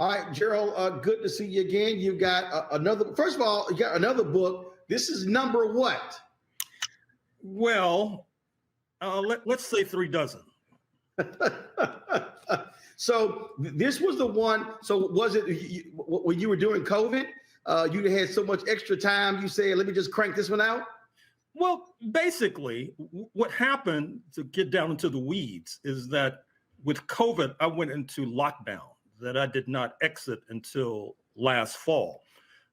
All right, Gerald, good to see you again. You got another, first of all, you got another book. This is number what? Well, let's say 3 dozen. So this was the one. So was it when you were doing COVID? You had so much extra time. You said, let me just crank this one out. Well, basically, what happened, to get down into the weeds, is that with COVID, I went into lockdown that I did not exit until last fall.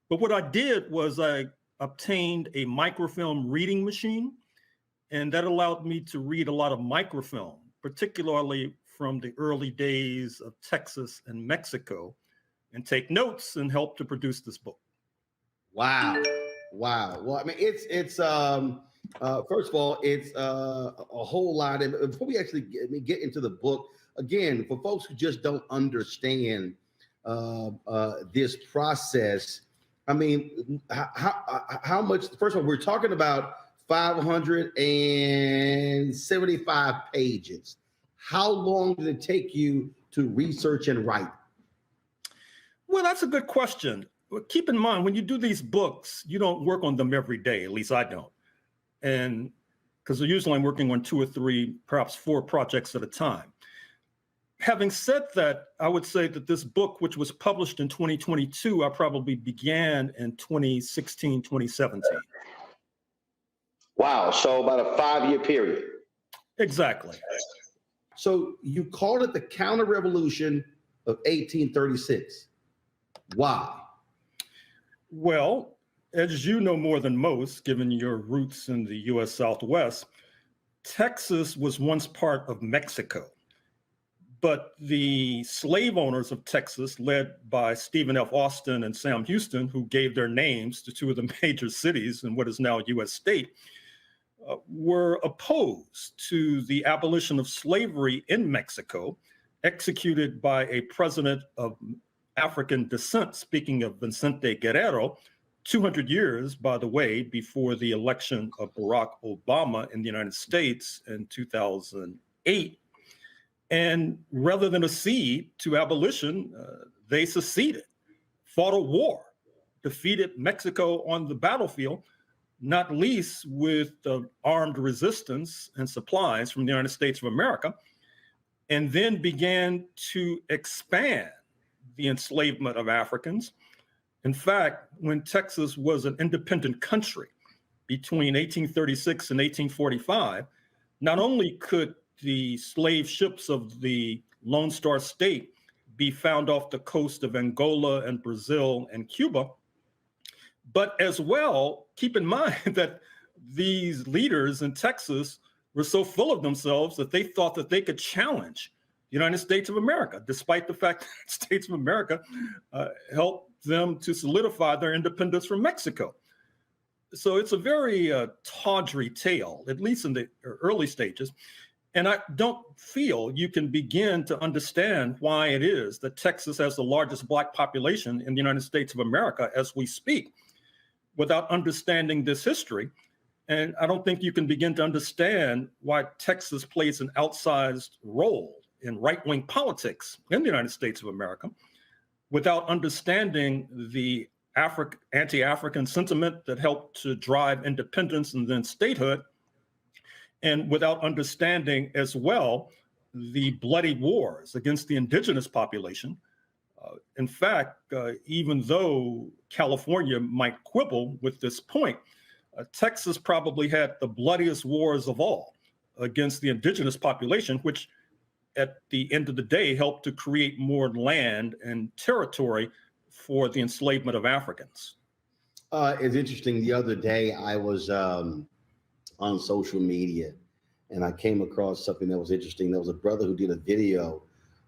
But what I did was I obtained a microfilm reading machine, and that allowed me to read a lot of microfilm, particularly from the early days of Texas and Mexico, and take notes and help to produce this book. Wow. Wow. Well, I mean, it's first of all, it's a whole lot. And before we actually get into the book, again, for folks who just don't understand this process, I mean, how much? First of all, we're talking about 575 pages. How long did it take you to research and write? Well, that's a good question. Keep in mind, when you do these books, you don't work on them every day. At least I don't. And because usually I'm working on 2 or 3, perhaps 4 projects at a time. Having said that, I would say that this book, which was published in 2022, I probably began in 2016, 2017. Wow. So about a 5-year period. Exactly. So you called it the counter-revolution of 1836. Why? Well, as you know more than most, given your roots in the U.S. Southwest, Texas was once part of Mexico. But the slave owners of Texas, led by Stephen F. Austin and Sam Houston, who gave their names to 2 of the major cities in what is now a U.S. state, were opposed to the abolition of slavery in Mexico, executed by a president of African descent, speaking of Vicente Guerrero, 200 years, by the way, before the election of Barack Obama in the United States in 2008. And rather than accede to abolition, they seceded, fought a war, defeated Mexico on the battlefield, not least with armed resistance and supplies from the United States of America, and then began to expand the enslavement of Africans. In fact, when Texas was an independent country between 1836 and 1845, not only could the slave ships of the Lone Star State be found off the coast of Angola and Brazil and Cuba, but as well, keep in mind that these leaders in Texas were so full of themselves that they thought that they could challenge the United States of America, despite the fact that the States of America helped them to solidify their independence from Mexico. So it's a very tawdry tale, at least in the early stages. And I don't feel you can begin to understand why it is that Texas has the largest Black population in the United States of America as we speak, without understanding this history. And I don't think you can begin to understand why Texas plays an outsized role in right-wing politics in the United States of America without understanding the anti-African sentiment that helped to drive independence and then statehood, and without understanding as well the bloody wars against the indigenous population. In fact, even though California might quibble with this point, Texas probably had the bloodiest wars of all against the indigenous population, which at the end of the day helped to create more land and territory for the enslavement of Africans. It's interesting. The other day I was on social media and I came across something that was interesting. There was a brother who did a video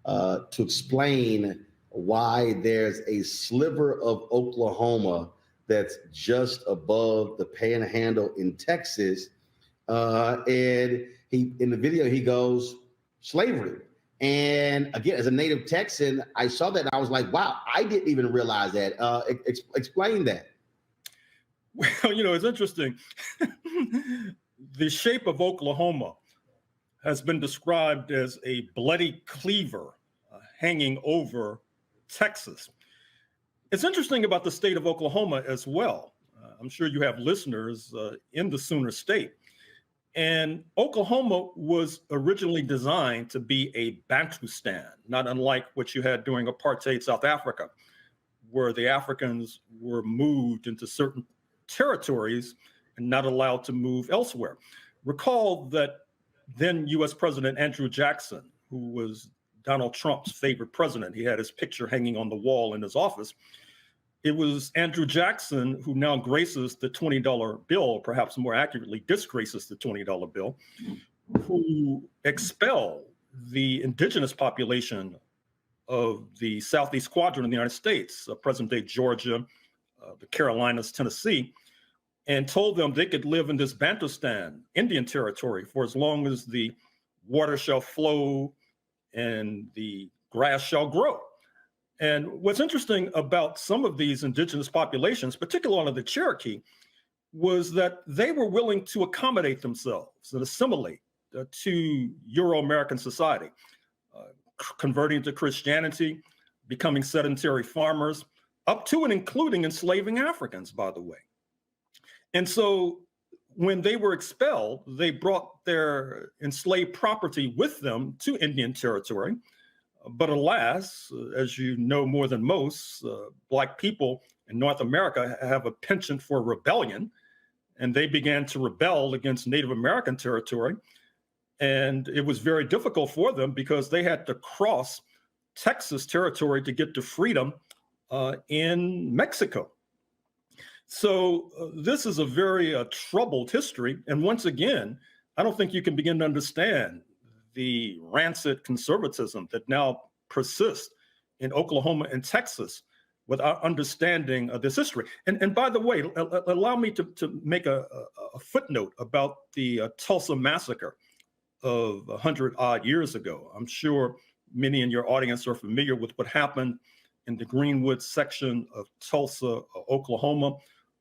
to explain why there's a sliver of Oklahoma that's just above the panhandle in Texas. And in the video, he goes, slavery. And again, as a native Texan, I saw that and I was like, wow, I didn't even realize that. Explain that. Well, it's interesting. The shape of Oklahoma has been described as a bloody cleaver hanging over Texas. It's interesting about the state of Oklahoma as well. I'm sure you have listeners in the Sooner State. And Oklahoma was originally designed to be a Bantustan, not unlike what you had during apartheid South Africa, where the Africans were moved into certain territories and not allowed to move elsewhere. Recall that then US President Andrew Jackson, who was Donald Trump's favorite president, he had his picture hanging on the wall in his office. It was Andrew Jackson who now graces the $20 bill, perhaps more accurately, disgraces the $20 bill, who expelled the indigenous population of the Southeast quadrant of the United States, present-day Georgia, the Carolinas, Tennessee, and told them they could live in this Bantustan, Indian territory, for as long as the water shall flow and the grass shall grow. And what's interesting about some of these indigenous populations, particularly the Cherokee, was that they were willing to accommodate themselves and assimilate to Euro-American society, converting to Christianity, becoming sedentary farmers, up to and including enslaving Africans, by the way. And so when they were expelled, they brought their enslaved property with them to Indian territory. But alas, as you know more than most, Black people in North America have a penchant for rebellion, and they began to rebel against Native American territory. And it was very difficult for them because they had to cross Texas territory to get to freedom in Mexico. So this is a very troubled history. And once again, I don't think you can begin to understand the rancid conservatism that now persists in Oklahoma and Texas without understanding this history. And by the way, allow me to make a footnote about the Tulsa massacre of 100 odd years ago. I'm sure many in your audience are familiar with what happened in the Greenwood section of Tulsa, Oklahoma,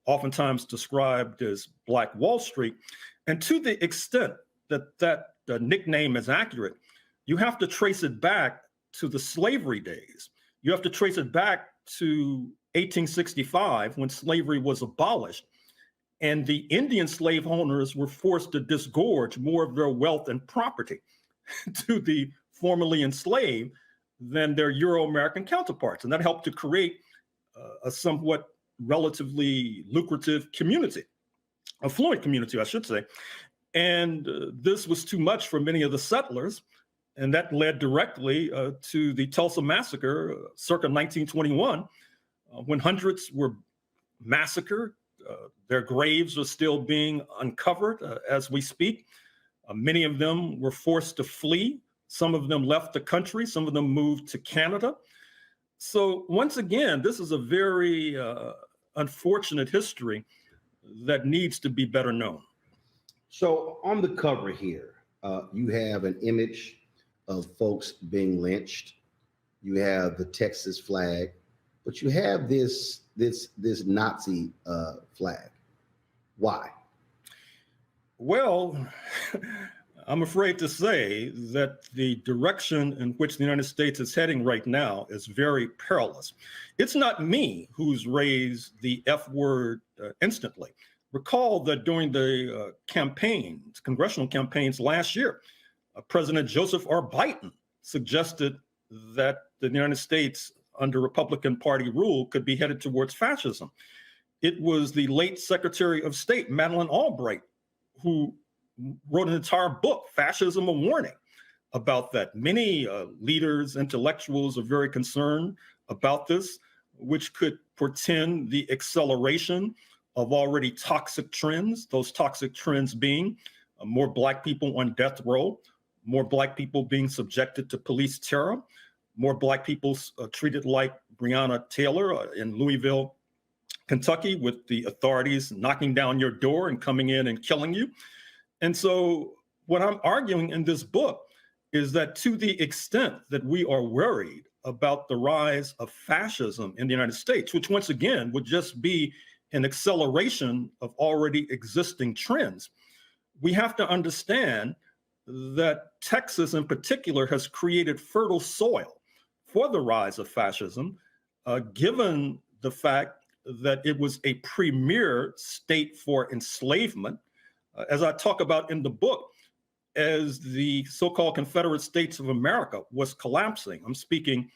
oftentimes described as Black Wall Street. And to the extent that the nickname is accurate, you have to trace it back to the slavery days. You have to trace it back to 1865 when slavery was abolished. And the Indian slave owners were forced to disgorge more of their wealth and property to the formerly enslaved than their Euro-American counterparts. And that helped to create a somewhat relatively lucrative community, affluent community, I should say. And this was too much for many of the settlers. And that led directly to the Tulsa massacre circa 1921, when hundreds were massacred. Their graves are still being uncovered as we speak. Many of them were forced to flee. Some of them left the country. Some of them moved to Canada. So once again, this is a very unfortunate history that needs to be better known. So on the cover here, you have an image of folks being lynched. You have the Texas flag, but you have this Nazi flag. Why? Well, I'm afraid to say that the direction in which the United States is heading right now is very perilous. It's not me who's raised the F word instantly. Recall that during the campaigns, congressional campaigns last year, President Joseph R. Biden suggested that the United States under Republican Party rule could be headed towards fascism. It was the late Secretary of State, Madeleine Albright, who wrote an entire book, Fascism, A Warning, about that. Many leaders, intellectuals are very concerned about this, which could portend the acceleration of already toxic trends, those toxic trends being more Black people on death row, more Black people being subjected to police terror, more Black people treated like Breonna Taylor in Louisville, Kentucky, with the authorities knocking down your door and coming in and killing you. And so what I'm arguing in this book is that to the extent that we are worried about the rise of fascism in the United States, which once again would just be an acceleration of already existing trends, we have to understand that Texas in particular has created fertile soil for the rise of fascism, given the fact that it was a premier state for enslavement. As I talk about in the book, as the so-called Confederate States of America was collapsing, I'm speaking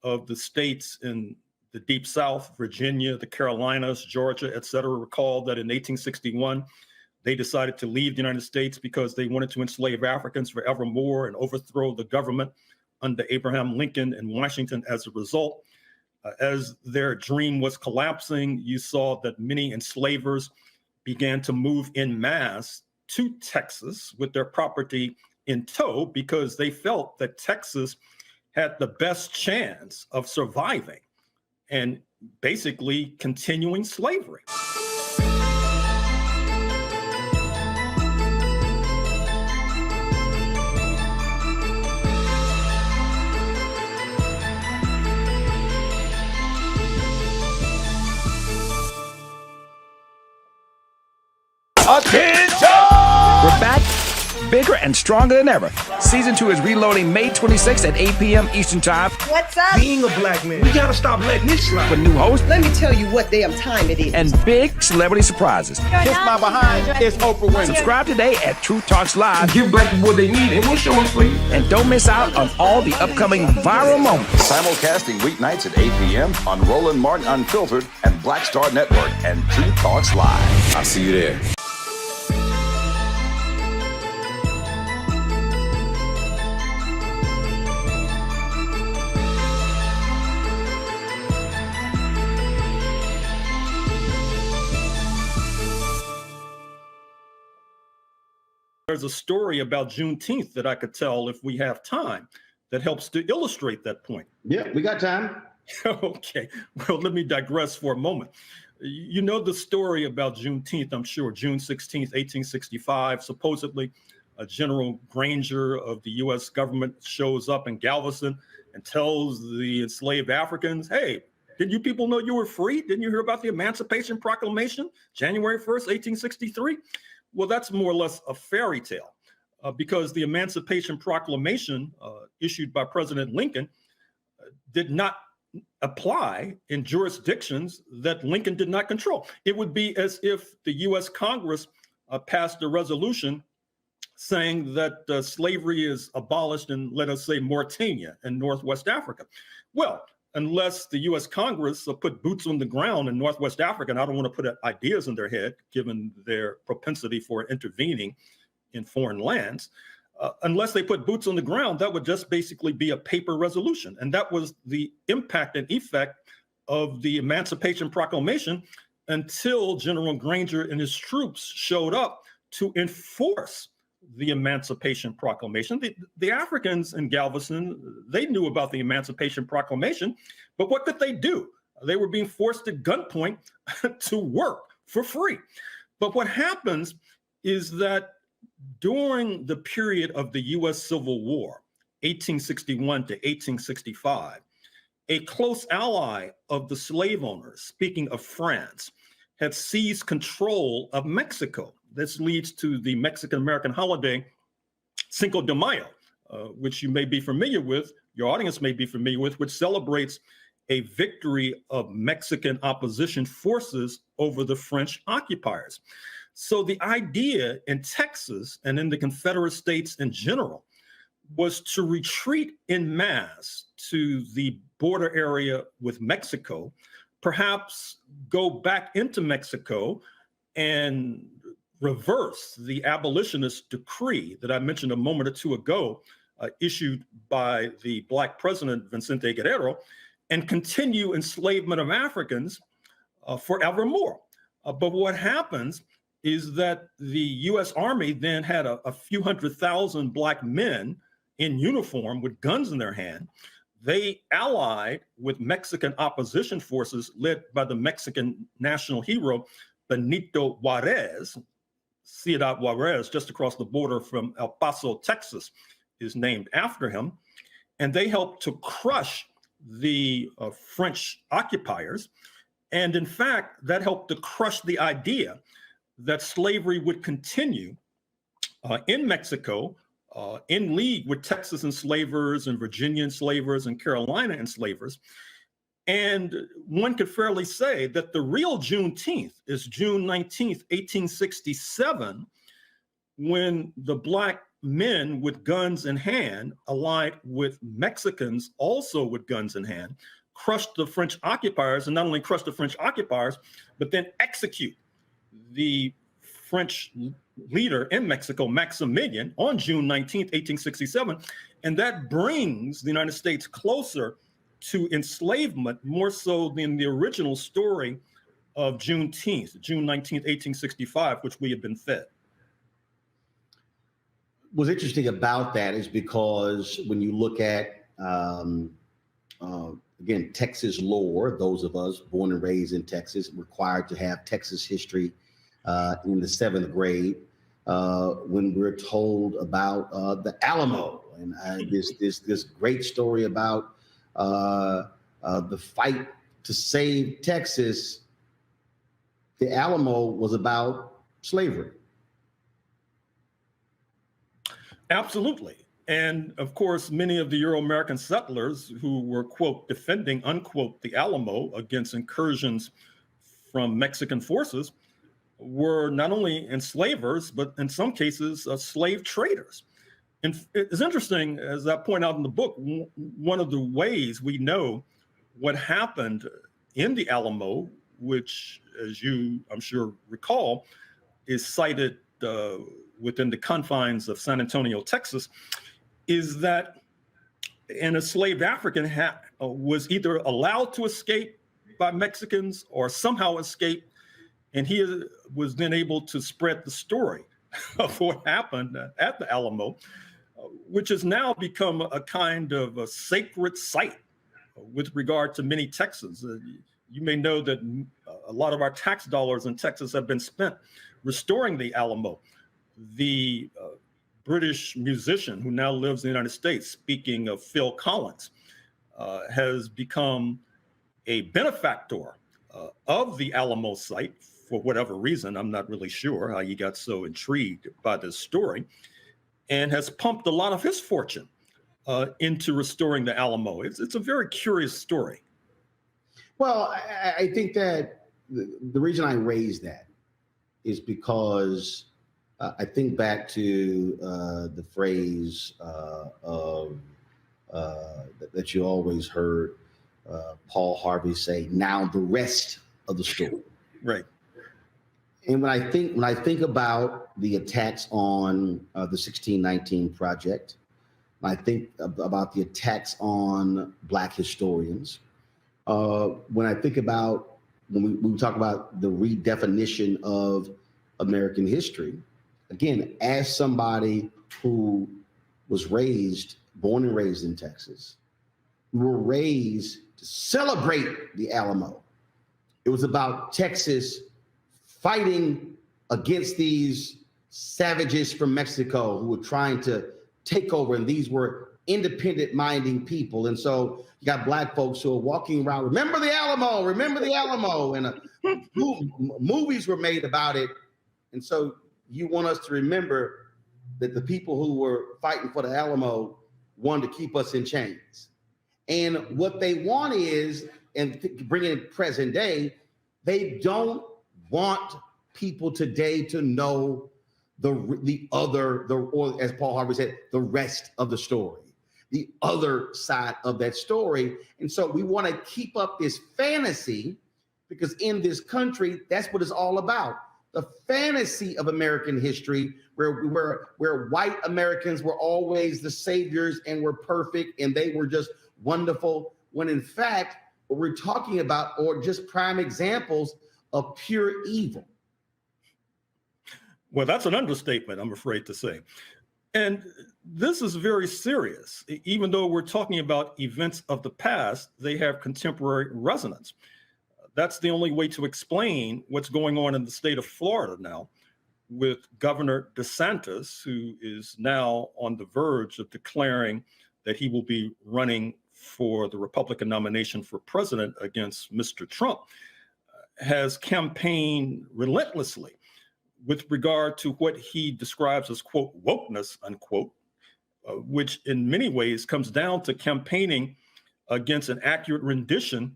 of the states in the Deep South, Virginia, the Carolinas, Georgia, et cetera. Recall that in 1861, they decided to leave the United States because they wanted to enslave Africans forevermore and overthrow the government under Abraham Lincoln and Washington as a result. As their dream was collapsing, you saw that many enslavers began to move en masse to Texas with their property in tow because they felt that Texas had the best chance of surviving and basically continuing slavery. Attention! We're back, bigger and stronger than ever. Season 2 is reloading May 26th at 8 p.m. Eastern Time. What's up? Being a black man, we gotta stop letting this slide. With new hosts Let me tell you what damn time it is. and big celebrity surprises. Kiss my behind, it's Oprah Winfrey. Subscribe today at Truth Talks Live. Give black people what they need, and we'll show them for you. And don't miss out on all the upcoming viral moments. Simulcasting weeknights at 8 p.m. on Roland Martin Unfiltered and Black Star Network and Truth Talks Live. I'll see you there. There's a story about Juneteenth that I could tell if we have time that helps to illustrate that point. Yeah, we got time. Okay, well, let me digress for a moment. You know the story about Juneteenth, I'm sure, June 16th, 1865. Supposedly, General Granger of the U.S. government shows up in Galveston and tells the enslaved Africans, hey, did you people know you were free? Didn't you hear about the Emancipation Proclamation, January 1st, 1863? Well, that's more or less a fairy tale because the Emancipation Proclamation issued by President Lincoln did not apply in jurisdictions that Lincoln did not control. It would be as if the U.S. Congress passed a resolution saying that slavery is abolished in, let us say, Mauritania and Northwest Africa. Well, unless the U.S. Congress put boots on the ground in Northwest Africa, and I don't want to put ideas in their head, given their propensity for intervening in foreign lands, unless they put boots on the ground, that would just basically be a paper resolution. And that was the impact and effect of the Emancipation Proclamation until General Granger and his troops showed up to enforce the Emancipation Proclamation. The Africans in Galveston, they knew about the Emancipation Proclamation, but what could they do? They were being forced at gunpoint to work for free. But what happens is that during the period of the U.S. Civil War, 1861 to 1865, a close ally of the slave owners, speaking of France, had seized control of Mexico. This leads to the Mexican-American holiday, Cinco de Mayo, which you may be familiar with, your audience may be familiar with, which celebrates a victory of Mexican opposition forces over the French occupiers. So the idea in Texas and in the Confederate States in general was to retreat en masse to the border area with Mexico, perhaps go back into Mexico and reverse the abolitionist decree that I mentioned a moment or two ago, issued by the Black president, Vicente Guerrero, and continue enslavement of Africans forevermore. But what happens is that the U.S. Army then had a few 100,000 Black men in uniform with guns in their hand. They allied with Mexican opposition forces led by the Mexican national hero, Benito Juarez. Ciudad Juarez, just across the border from El Paso, Texas, is named after him. And they helped to crush the French occupiers. And in fact, that helped to crush the idea that slavery would continue in Mexico in league with Texas enslavers and Virginia enslavers and Carolina enslavers. And one could fairly say that the real Juneteenth is June 19th, 1867, when the Black men with guns in hand, allied with Mexicans also with guns in hand, crushed the French occupiers, and not only crushed the French occupiers, but then execute the French leader in Mexico, Maximilian, on June 19th, 1867. And that brings the United States closer to enslavement, more so than the original story of Juneteenth, June 19th, 1865, which we had been fed. What's interesting about that is because when you look at, again, Texas lore, those of us born and raised in Texas, required to have Texas history in the 7th grade, when we're told about the Alamo and this great story about the fight to save Texas. The Alamo was about slavery. Absolutely. And of course, many of the Euro-American settlers who were, quote, defending, unquote, the Alamo against incursions from Mexican forces were not only enslavers, but in some cases, slave traders. And it's interesting, as I point out in the book, one of the ways we know what happened in the Alamo, which, as you, I'm sure, recall, is cited within the confines of San Antonio, Texas, is that an enslaved African was either allowed to escape by Mexicans or somehow escape, and he was then able to spread the story of what happened at the Alamo, which has now become a kind of a sacred site with regard to many Texans. You may know that a lot of our tax dollars in Texas have been spent restoring the Alamo. The British musician who now lives in the United States, speaking of Phil Collins, has become a benefactor of the Alamo site for whatever reason. I'm not really sure how he got so intrigued by this story, and has pumped a lot of his fortune into restoring the Alamo. It's a very curious story. Well, I think that the reason I raise that is because I think back to the phrase that you always heard Paul Harvey say, "Now the rest of the story." Right. And when I think about the attacks on the 1619 Project, when I think about the attacks on Black historians, when I think about when we talk about the redefinition of American history, again, as somebody who was born and raised in Texas, we were raised to celebrate the Alamo. It was about Texas fighting against these savages from Mexico who were trying to take over, and these were independent-minded people. And so you got Black folks who are walking around, remember the Alamo, and movies were made about it. And so you want us to remember that the people who were fighting for the Alamo wanted to keep us in chains. And what they want is, and bringing it present day, they don't want people today to know or as Paul Harvey said, the rest of the story, the other side of that story. And so we want to keep up this fantasy, because in this country, that's what it's all about. The fantasy of American history, where white Americans were always the saviors and were perfect and they were just wonderful, when in fact, what we're talking about are just prime examples of pure evil. Well, that's an understatement, I'm afraid to say. And this is very serious. Even though we're talking about events of the past, they have contemporary resonance. That's the only way to explain what's going on in the state of Florida now, with Governor DeSantis, who is now on the verge of declaring that he will be running for the Republican nomination for president against Mr. Trump, has campaigned relentlessly with regard to what he describes as, quote, wokeness, unquote, which in many ways comes down to campaigning against an accurate rendition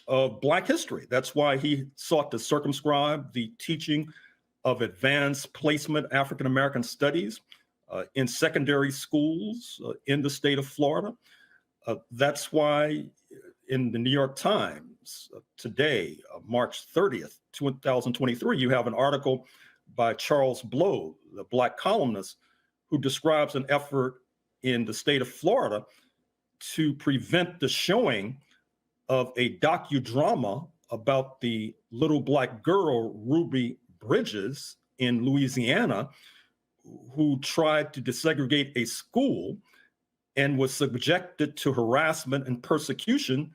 of Black history. That's why he sought to circumscribe the teaching of advanced placement African American studies in secondary schools in the state of Florida. That's why in the New York Times today, March 30th, 2023, you have an article by Charles Blow, the Black columnist, who describes an effort in the state of Florida to prevent the showing of a docudrama about the little Black girl, Ruby Bridges, in Louisiana, who tried to desegregate a school and was subjected to harassment and persecution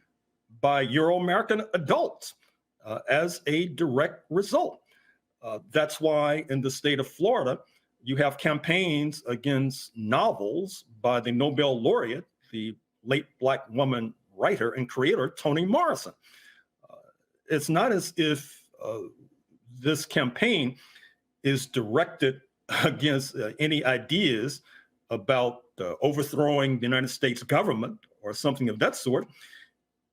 by Euro-American adults as a direct result. That's why in the state of Florida, you have campaigns against novels by the Nobel laureate, the late Black woman writer and creator, Toni Morrison. It's not as if this campaign is directed against any ideas about overthrowing the United States government or something of that sort.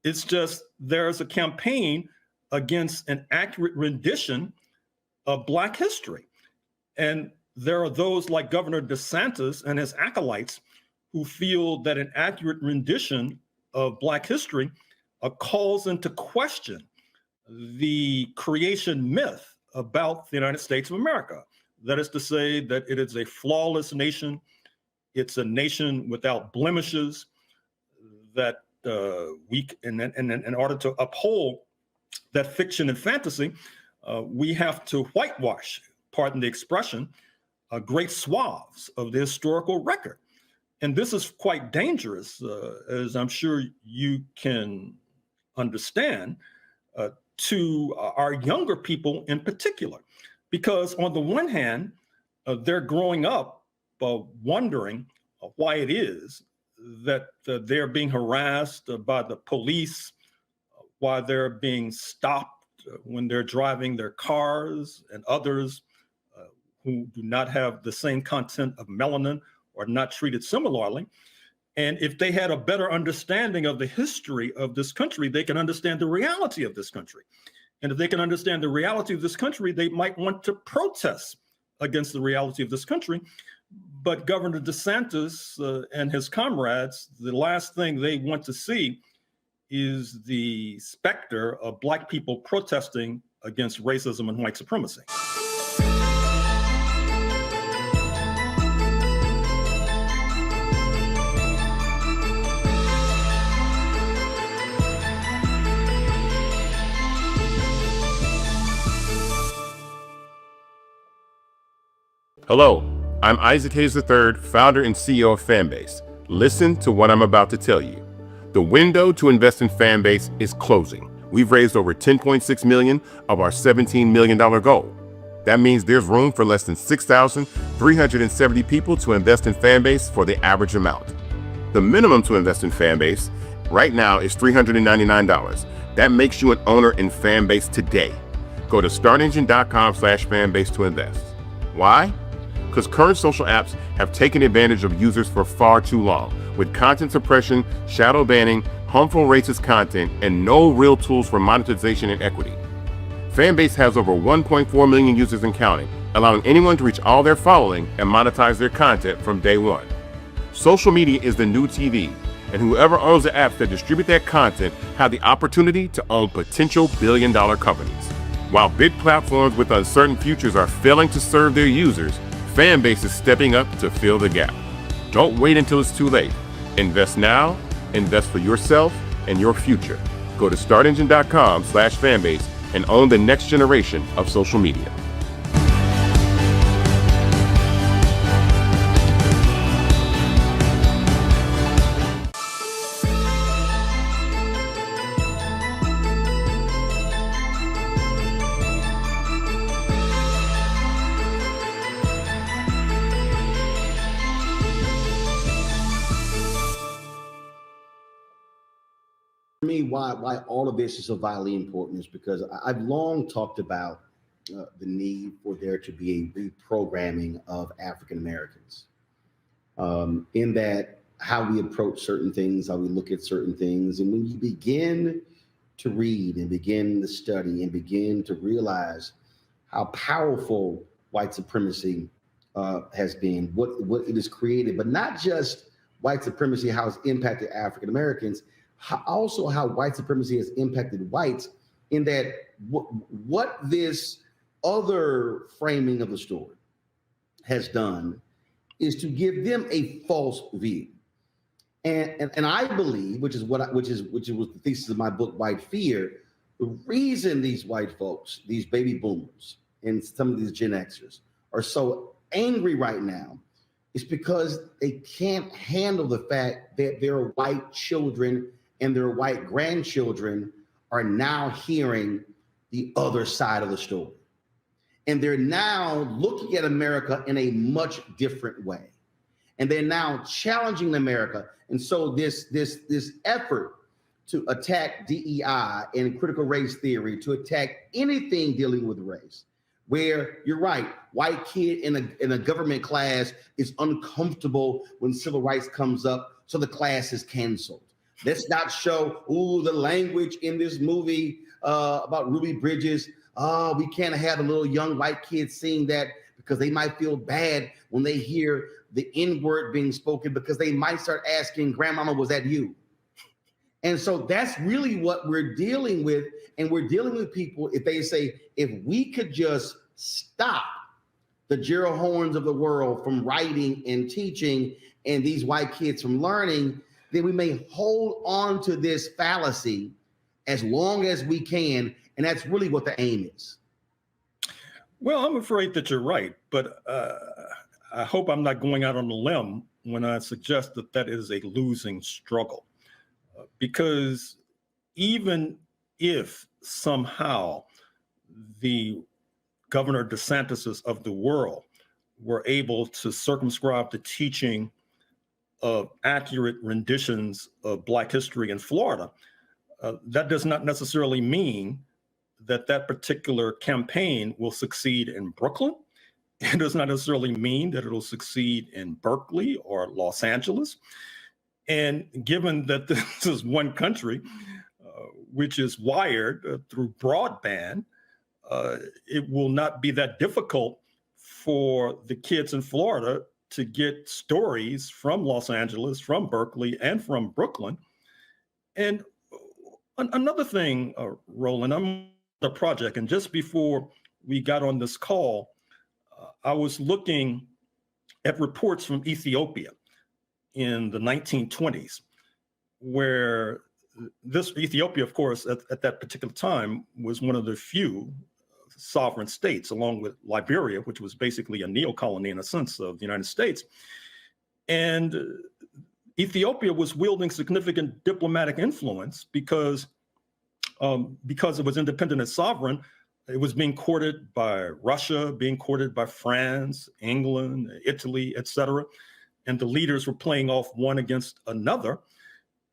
It's just there's a campaign against an accurate rendition of Black history. And there are those like Governor DeSantis and his acolytes who feel that an accurate rendition of Black history calls into question the creation myth about the United States of America. That is to say that it is a flawless nation. It's a nation without blemishes, that in order to uphold that fiction and fantasy, we have to whitewash, pardon the expression, great swaths of the historical record. And this is quite dangerous, as I'm sure you can understand, to our younger people in particular. Because on the one hand, they're growing up wondering why it is that they're being harassed by the police, why they're being stopped when they're driving their cars, and others who do not have the same content of melanin or not treated similarly. And if they had a better understanding of the history of this country, they can understand the reality of this country. And if they can understand the reality of this country, they might want to protest against the reality of this country. But Governor DeSantis and his comrades, the last thing they want to see is the specter of Black people protesting against racism and white supremacy. Hello, I'm Isaac Hayes III, founder and CEO of Fanbase. Listen to what I'm about to tell you. The window to invest in Fanbase is closing. We've raised over $10.6 million of our $17 million goal. That means there's room for less than 6,370 people to invest in Fanbase for the average amount. The minimum to invest in Fanbase right now is $399. That makes you an owner in Fanbase today. Go to startengine.com/fanbase to invest. Why? Because current social apps have taken advantage of users for far too long, with content suppression, shadow banning, harmful racist content, and no real tools for monetization and equity. Fanbase has over 1.4 million users and counting, allowing anyone to reach all their following and monetize their content from day one. Social media is the new TV, and whoever owns the apps that distribute that content have the opportunity to own potential billion-dollar companies. While big platforms with uncertain futures are failing to serve their users, Fanbase is stepping up to fill the gap. Don't wait until it's too late. Invest now, invest for yourself and your future. Go to startengine.com/fanbase and own the next generation of social media. For me, why all of this is so vitally important is because I've long talked about the need for there to be a reprogramming of African Americans. in that how we approach certain things, how we look at certain things. And when you begin to read and begin to study and begin to realize how powerful white supremacy has been, what it has created, but not just white supremacy, how it's impacted African Americans, also how white supremacy has impacted whites, in that what this other framing of the story has done is to give them a false view. And I believe, which was the thesis of my book, White Fear, the reason these white folks, these baby boomers, and some of these Gen Xers are so angry right now is because they can't handle the fact that their white children and their white grandchildren are now hearing the other side of the story. And they're now looking at America in a much different way. And they're now challenging America. And so this effort to attack DEI and critical race theory, to attack anything dealing with race, where you're right, white kid in a government class is uncomfortable when civil rights comes up, so the class is canceled. Let's not show, the language in this movie about Ruby Bridges. We can't have a little young white kids seeing that because they might feel bad when they hear the N-word being spoken, because they might start asking, Grandmama, was that you? And so that's really what we're dealing with. And we're dealing with people, if they say, if we could just stop the Gerald Hornes of the world from writing and teaching and these white kids from learning, then we may hold on to this fallacy as long as we can. And that's really what the aim is. Well, I'm afraid that you're right, but I hope I'm not going out on a limb when I suggest that that is a losing struggle. Because even if somehow the Governor DeSantis of the world were able to circumscribe the teaching of accurate renditions of Black history in Florida, that does not necessarily mean that that particular campaign will succeed in Brooklyn. It does not necessarily mean that it'll succeed in Berkeley or Los Angeles. And given that this is one country, which is wired through broadband, it will not be that difficult for the kids in Florida to get stories from Los Angeles, from Berkeley, and from Brooklyn. And another thing, Roland, I'm on the project, and just before we got on this call, I was looking at reports from Ethiopia in the 1920s, where Ethiopia, of course, at that particular time was one of the few sovereign states, along with Liberia, which was basically a neo-colony in a sense of the United States. And Ethiopia was wielding significant diplomatic influence because it was independent and sovereign. It was being courted by Russia, being courted by France, England, Italy, et cetera. And the leaders were playing off one against another.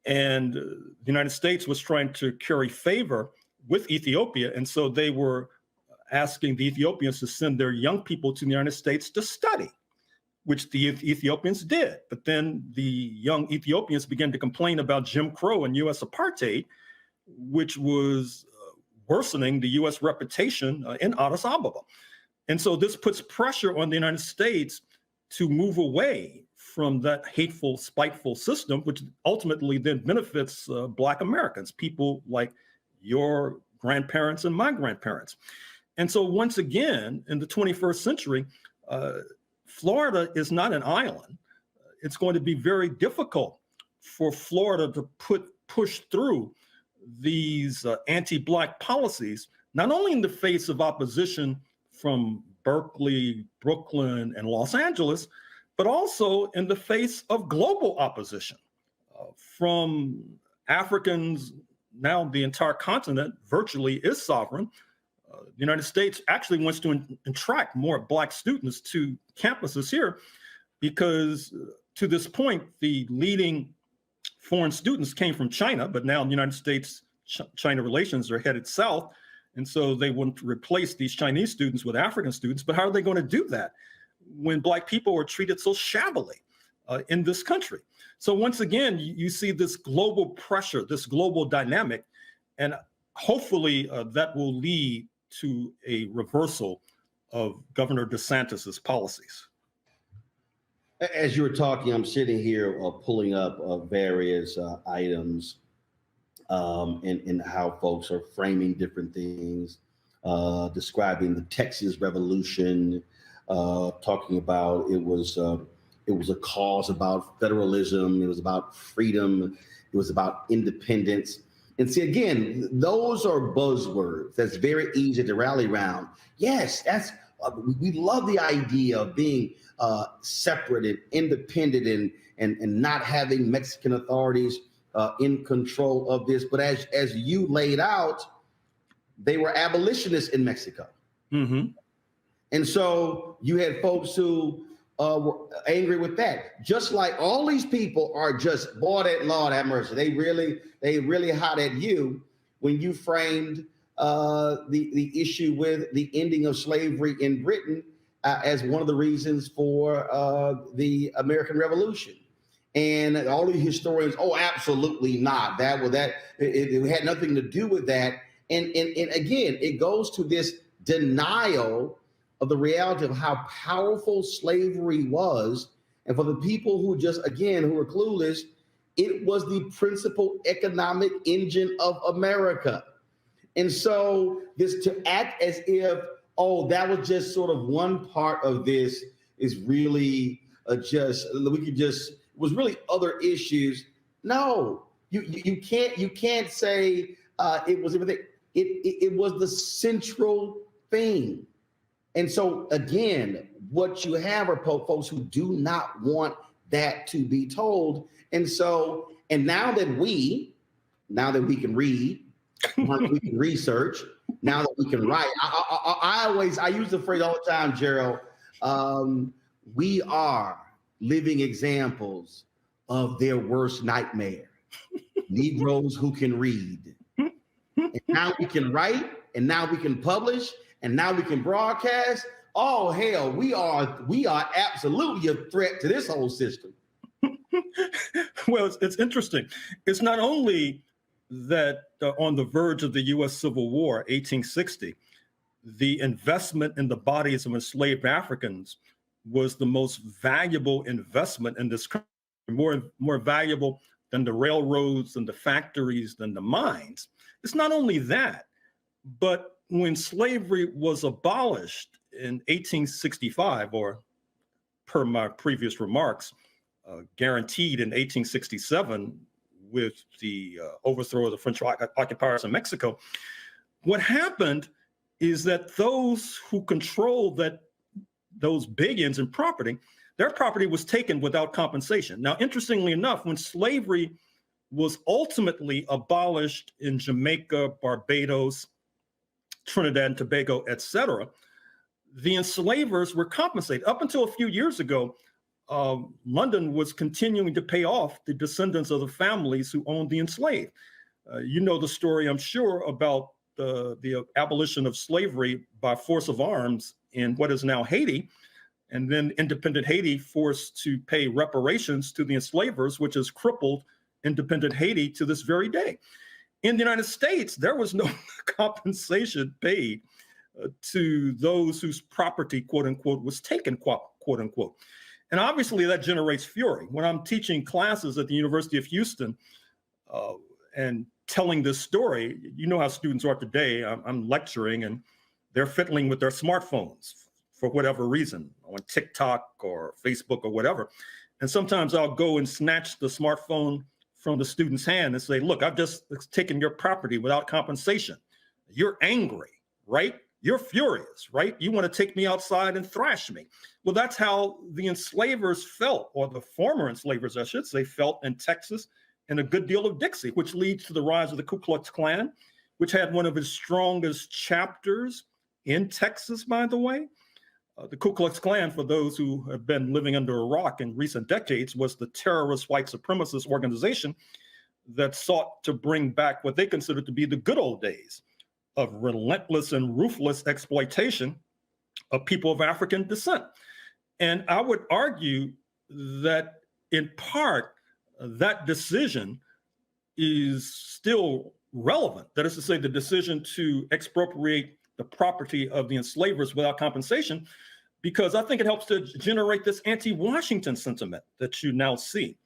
And the United States was trying to curry favor with Ethiopia. And so they were asking the Ethiopians to send their young people to the United States to study, which the Ethiopians did. But then the young Ethiopians began to complain about Jim Crow and US apartheid, which was worsening the US reputation in Addis Ababa. And so this puts pressure on the United States to move away from that hateful, spiteful system, which ultimately then benefits Black Americans, people like your grandparents and my grandparents. And so once again, in the 21st century, Florida is not an island. It's going to be very difficult for Florida to push through these anti-Black policies, not only in the face of opposition from Berkeley, Brooklyn, and Los Angeles, but also in the face of global opposition from Africans. Now the entire continent virtually is sovereign. The United States actually wants to attract more Black students to campuses here because to this point, the leading foreign students came from China, but now the United States-China relations are headed south. And so they want to replace these Chinese students with African students. But how are they going to do that when Black people are treated so shabbily in this country. So once again, you see this global pressure, this global dynamic, and hopefully that will lead to a reversal of Governor DeSantis's policies. As you were talking, I'm sitting here pulling up various items and how folks are framing different things, describing the Texas Revolution, talking about it was a cause about federalism, it was about freedom, it was about independence. And see, again, those are buzzwords that's very easy to rally around. Yes, we love the idea of being separate and independent and not having Mexican authorities in control of this. But as you laid out, they were abolitionists in Mexico. Mm-hmm. And so you had folks who were angry with that. Just like all these people are just, boy, that Lord have mercy. They really hot at you when you framed the issue with the ending of slavery in Britain as one of the reasons for the American Revolution. And all the historians, oh, absolutely not. It had nothing to do with that. And again, it goes to this denial of the reality of how powerful slavery was. And for the people who who are clueless, it was the principal economic engine of America. And so this to act as if, oh, that was just sort of one part of this is really was really other issues. No, you can't say it was everything. It was the central thing. And so again, what you have are folks who do not want that to be told. And now that we can read, we can research, now that we can write, I use the phrase all the time, Gerald, we are living examples of their worst nightmare. Negroes who can read. And now we can write, and now we can publish, and now we can broadcast. Oh, hell, we are absolutely a threat to this whole system. Well, it's interesting. It's not only that on the verge of the U.S. Civil War, 1860, the investment in the bodies of enslaved Africans was the most valuable investment in this country, more valuable than the railroads and the factories than the mines. It's not only that, but when slavery was abolished in 1865, or per my previous remarks, guaranteed in 1867 with the overthrow of the French occupiers in Mexico, what happened is that those who controlled those billions in property, their property was taken without compensation. Now, interestingly enough, when slavery was ultimately abolished in Jamaica, Barbados, Trinidad and Tobago, etc., the enslavers were compensated. Up until a few years ago, London was continuing to pay off the descendants of the families who owned the enslaved. You know the story, I'm sure, about the abolition of slavery by force of arms in what is now Haiti, and then independent Haiti forced to pay reparations to the enslavers, which has crippled independent Haiti to this very day. In the United States, there was no compensation paid to those whose property, quote unquote, was taken, quote unquote. And obviously that generates fury. When I'm teaching classes at the University of Houston and telling this story, you know how students are today. I'm lecturing and they're fiddling with their smartphones for whatever reason, on TikTok or Facebook or whatever. And sometimes I'll go and snatch the smartphone from the student's hand and say, look, I've just taken your property without compensation. You're angry, right? You're furious, right? You want to take me outside and thrash me. Well, that's how the enslavers felt, or the former enslavers, I should say, felt in Texas and a good deal of Dixie, which leads to the rise of the Ku Klux Klan, which had one of its strongest chapters in Texas, by the way. The Ku Klux Klan, for those who have been living under a rock in recent decades, was the terrorist white supremacist organization that sought to bring back what they considered to be the good old days of relentless and ruthless exploitation of people of African descent. And I would argue that in part, that decision is still relevant. That is to say, the decision to expropriate the property of the enslavers without compensation, because I think it helps to generate this anti-Washington sentiment that you now see.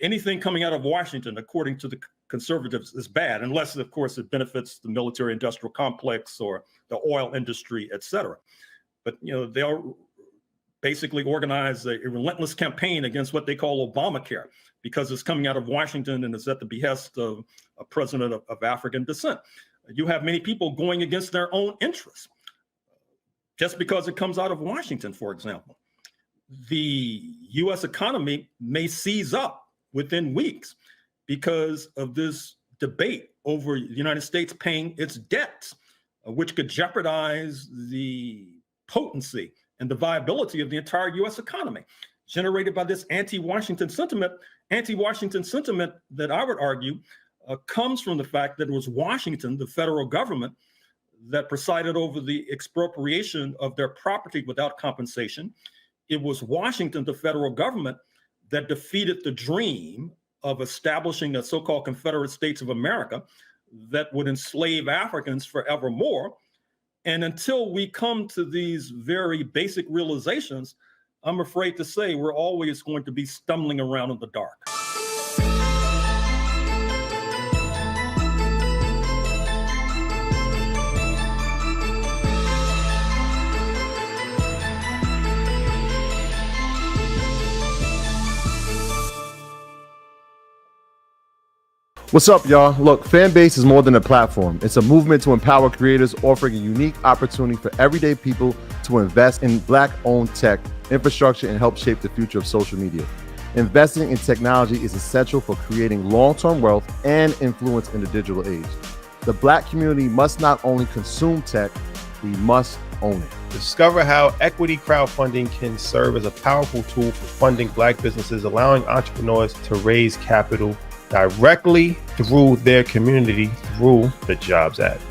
Anything coming out of Washington, according to the conservatives, is bad, unless, of course, it benefits the military-industrial complex or the oil industry, et cetera. But, they'll basically organize a relentless campaign against what they call Obamacare, because it's coming out of Washington and it's at the behest of a president of African descent. You have many people going against their own interests just because it comes out of Washington, for example. The U.S. economy may seize up within weeks because of this debate over the United States paying its debts, which could jeopardize the potency and the viability of the entire U.S. economy, generated by this anti-Washington sentiment that I would argue comes from the fact that it was Washington, the federal government, that presided over the expropriation of their property without compensation. It was Washington, the federal government, that defeated the dream of establishing a so-called Confederate States of America that would enslave Africans forevermore. And until we come to these very basic realizations, I'm afraid to say we're always going to be stumbling around in the dark. What's up, y'all? Look, Fanbase is more than a platform. It's a movement to empower creators, offering a unique opportunity for everyday people to invest in Black-owned tech, infrastructure, and help shape the future of social media. Investing in technology is essential for creating long-term wealth and influence in the digital age. The Black community must not only consume tech, we must own it. Discover how equity crowdfunding can serve as a powerful tool for funding Black businesses, allowing entrepreneurs to raise capital directly through their community through the Jobs Act.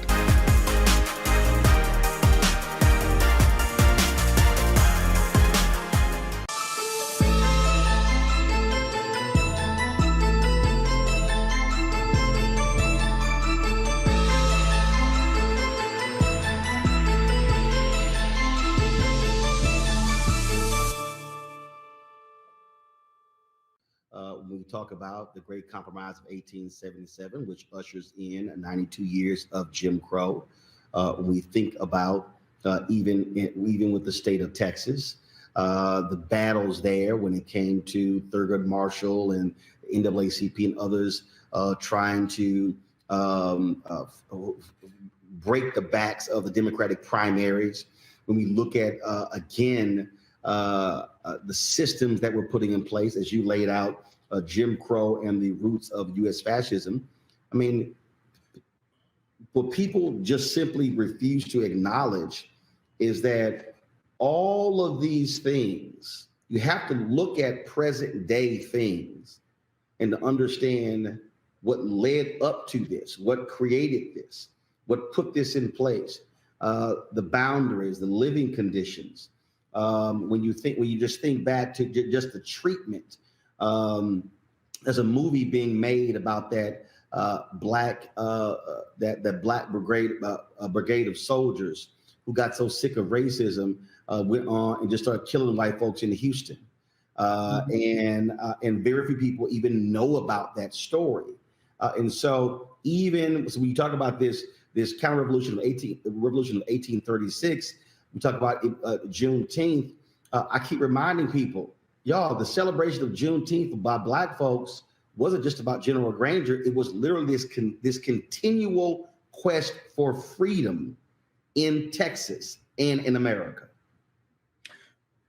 When we talk about the Great Compromise of 1877, which ushers in 92 years of Jim Crow, when we think about even with the state of Texas, the battles there when it came to Thurgood Marshall and NAACP and others trying to break the backs of the Democratic primaries. When we look at, again, the systems that we're putting in place, as you laid out, Jim Crow and the roots of U.S. fascism. I mean, what people just simply refuse to acknowledge is that all of these things, you have to look at present day things and to understand what led up to this, what created this, what put this in place, the boundaries, the living conditions. When you just think back to just the treatment. There's a movie being made about that black brigade of soldiers who got so sick of racism, went on and just started killing white folks in Houston, and very few people even know about that story. And so when you talk about this counter-revolution of 1836, we talk about Juneteenth. I keep reminding people, y'all, the celebration of Juneteenth by Black folks wasn't just about General Granger. It was literally this continual quest for freedom in Texas and in America.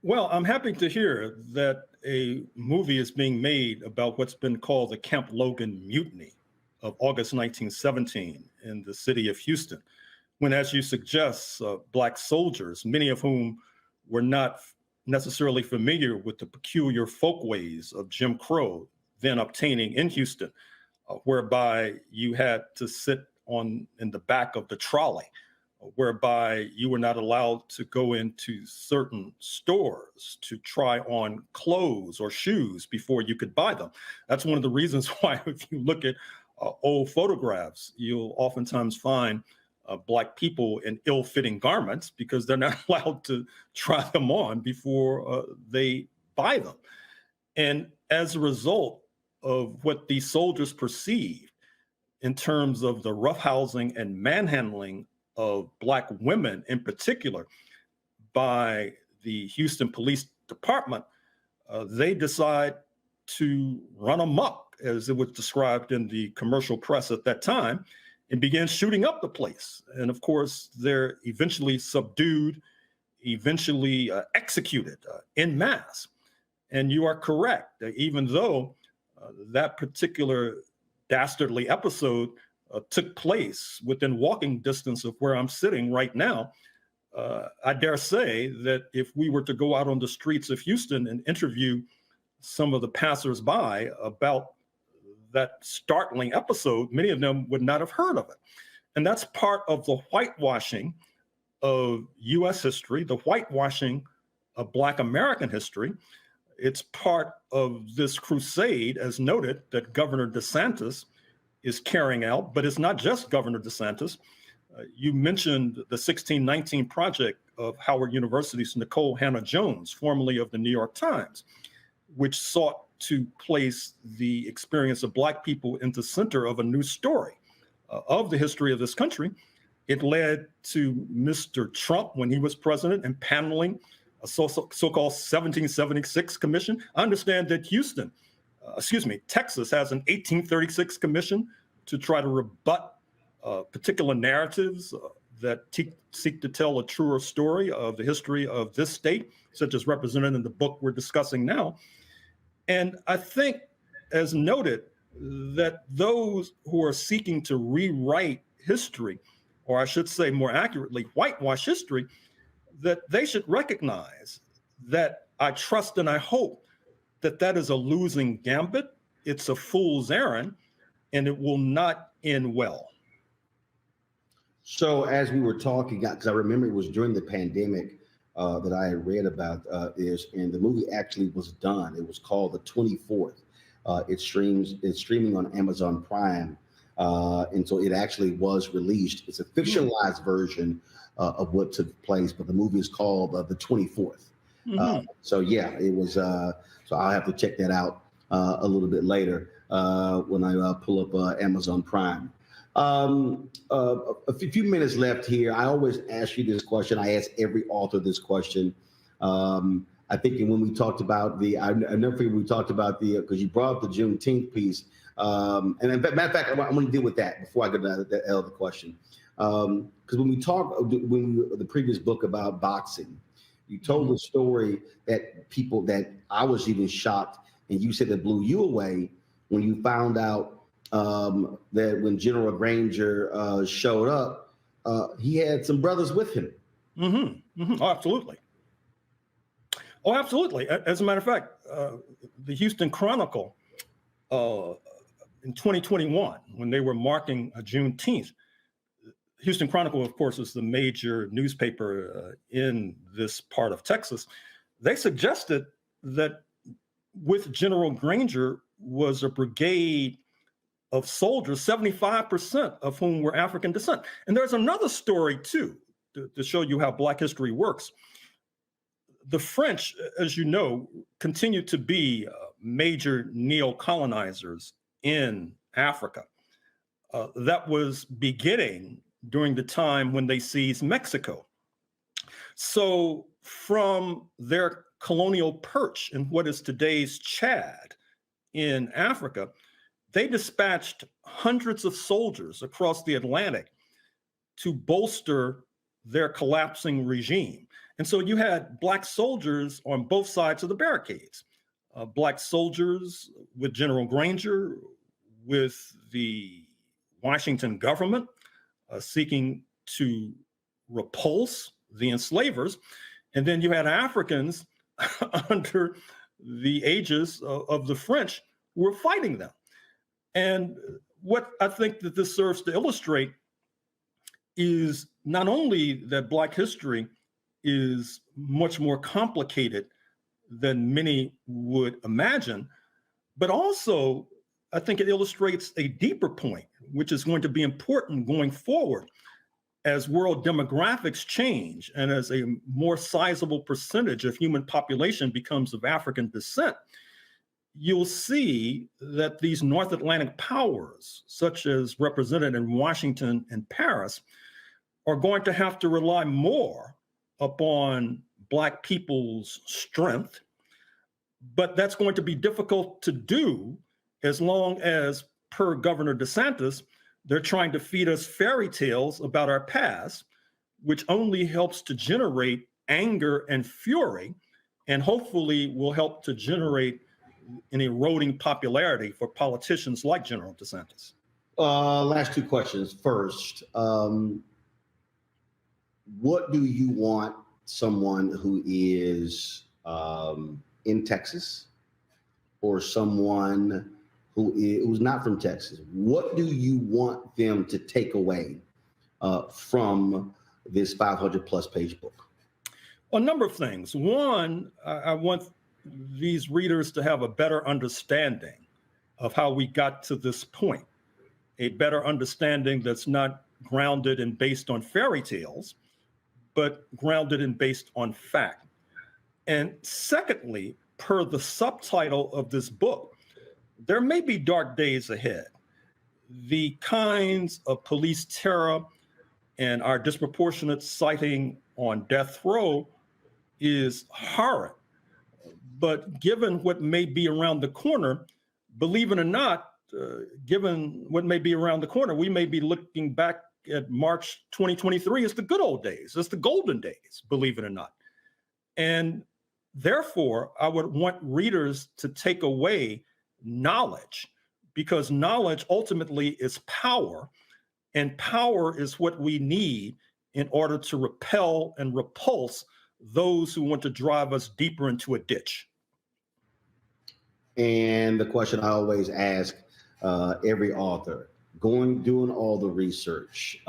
Well, I'm happy to hear that a movie is being made about what's been called the Camp Logan mutiny of August 1917 in the city of Houston, when, as you suggest, Black soldiers, many of whom were not necessarily familiar with the peculiar folkways of Jim Crow then obtaining in Houston, whereby you had to sit in the back of the trolley whereby you were not allowed to go into certain stores to try on clothes or shoes before you could buy them. That's one of the reasons why, if you look at old photographs, you'll oftentimes find Black people in ill-fitting garments because they're not allowed to try them on before they buy them. And as a result of what these soldiers perceived in terms of the roughhousing and manhandling of Black women in particular by the Houston Police Department, they decide to run amok, as it was described in the commercial press at that time, and began shooting up the place. And of course, they're eventually subdued, eventually executed en masse. And you are correct, even though that particular dastardly episode took place within walking distance of where I'm sitting right now, I dare say that if we were to go out on the streets of Houston and interview some of the passersby about that startling episode, many of them would not have heard of it. And that's part of the whitewashing of U.S. history, the whitewashing of Black American history. It's part of this crusade, as noted, that Governor DeSantis is carrying out, but it's not just Governor DeSantis. You mentioned the 1619 Project of Howard University's Nicole Hannah-Jones, formerly of the New York Times, which sought to place the experience of Black people into center of a new story of the history of this country. It led to Mr. Trump, when he was president, and paneling a so-called 1776 commission. I understand that Texas has an 1836 commission to try to rebut particular narratives that seek to tell a truer story of the history of this state, such as represented in the book we're discussing now. And I think, as noted, that those who are seeking to rewrite history, or I should say more accurately, whitewash history, that they should recognize that I trust and I hope that that is a losing gambit. It's a fool's errand, and it will not end well. So as we were talking, because I remember it was during the pandemic that I had read about this, and the movie actually was done. It was called The 24th. It's streaming on Amazon Prime, and so it actually was released. It's a fictionalized version of what took place, but the movie is called The 24th. So yeah, it was. So I'll have to check that out a little bit later when I pull up Amazon Prime. A few minutes left here. I always ask you this question. I ask every author this question. I think when we talked about I never forget when we talked about because you brought up the Juneteenth piece. And matter of fact, I'm going to deal with that before I go to the other question. Because when we talked, the previous book about boxing, you told the story that I was even shocked, and you said it blew you away when you found out that when General Granger showed up, he had some brothers with him. Oh, absolutely. Oh, absolutely. As a matter of fact, the Houston Chronicle in 2021, when they were marking Juneteenth, Houston Chronicle, of course, is the major newspaper in this part of Texas. They suggested that with General Granger was a brigade of soldiers, 75% of whom were African descent. And there's another story, too, to show you how Black history works. The French, as you know, continue to be major neo-colonizers in Africa. That was beginning during the time when they seized Mexico. So from their colonial perch in what is today's Chad in Africa, they dispatched hundreds of soldiers across the Atlantic to bolster their collapsing regime. And so you had Black soldiers on both sides of the barricades, Black soldiers with General Granger, with the Washington government seeking to repulse the enslavers. And then you had Africans under the aegis of the French who were fighting them. And what I think that this serves to illustrate is not only that Black history is much more complicated than many would imagine, but also I think it illustrates a deeper point, which is going to be important going forward as world demographics change and as a more sizable percentage of human population becomes of African descent. You'll see that these North Atlantic powers, such as represented in Washington and Paris, are going to have to rely more upon Black people's strength, but that's going to be difficult to do as long as, per Governor DeSantis, they're trying to feed us fairy tales about our past, which only helps to generate anger and fury, and hopefully will help to generate an eroding popularity for politicians like General DeSantis. Last two questions. First, what do you want someone who is in Texas or someone who's not from Texas, what do you want them to take away from this 500+ page book? A number of things. One, I want these readers to have a better understanding of how we got to this point, a better understanding that's not grounded and based on fairy tales, but grounded and based on fact. And secondly, per the subtitle of this book, there may be dark days ahead. The kinds of police terror and our disproportionate sighting on death row is horrid. But given what may be around the corner, believe it or not, given what may be around the corner, we may be looking back at March 2023 as the good old days, as the golden days, believe it or not. And therefore, I would want readers to take away knowledge, because knowledge ultimately is power, and power is what we need in order to repel and repulse those who want to drive us deeper into a ditch. And the question I always ask every author, doing all the research,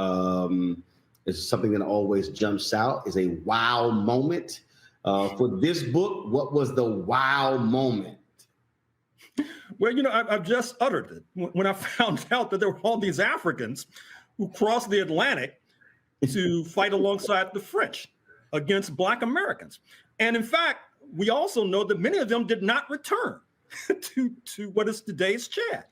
is something that always jumps out, is a wow moment. For this book, what was the wow moment? Well, you know, I've just uttered it when I found out that there were all these Africans who crossed the Atlantic to fight alongside the French against Black Americans. And in fact, we also know that many of them did not return to what is today's Chad.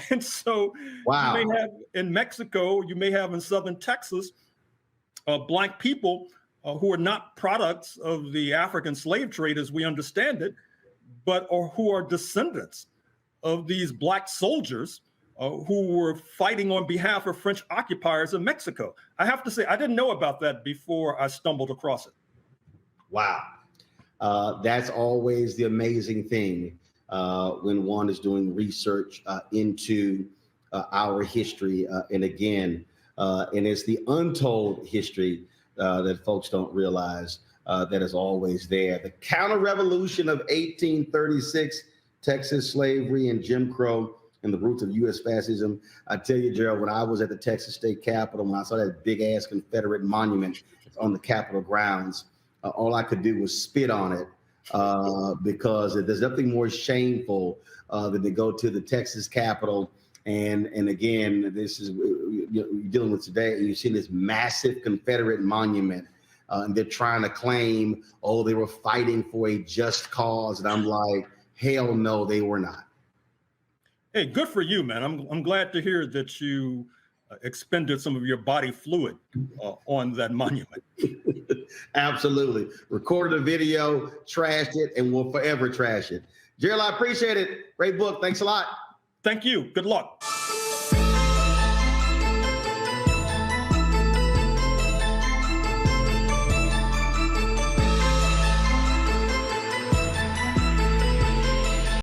And so wow. You may have in Mexico, you may have in Southern Texas, Black people who are not products of the African slave trade as we understand it, but who are descendants of these Black soldiers who were fighting on behalf of French occupiers in Mexico. I have to say, I didn't know about that before I stumbled across it. Wow. That's always the amazing thing when one is doing research into our history. And again, and it's the untold history that folks don't realize that is always there. The counter-revolution of 1836, Texas slavery and Jim Crow and the roots of U.S. fascism. I tell you, Gerald, when I was at the Texas State Capitol, when I saw that big-ass Confederate monument on the Capitol grounds, all I could do was spit on it because there's nothing more shameful than to go to the Texas Capitol. And again, this is you're dealing with today, and you see this massive Confederate monument, and they're trying to claim, oh, they were fighting for a just cause. And I'm like, hell no, they were not. Hey, good for you, man. I'm glad to hear that you expended some of your body fluid on that monument. Absolutely. Recorded a video, trashed it, and will forever trash it. Gerald, I appreciate it. Great book. Thanks a lot. Thank you. Good luck.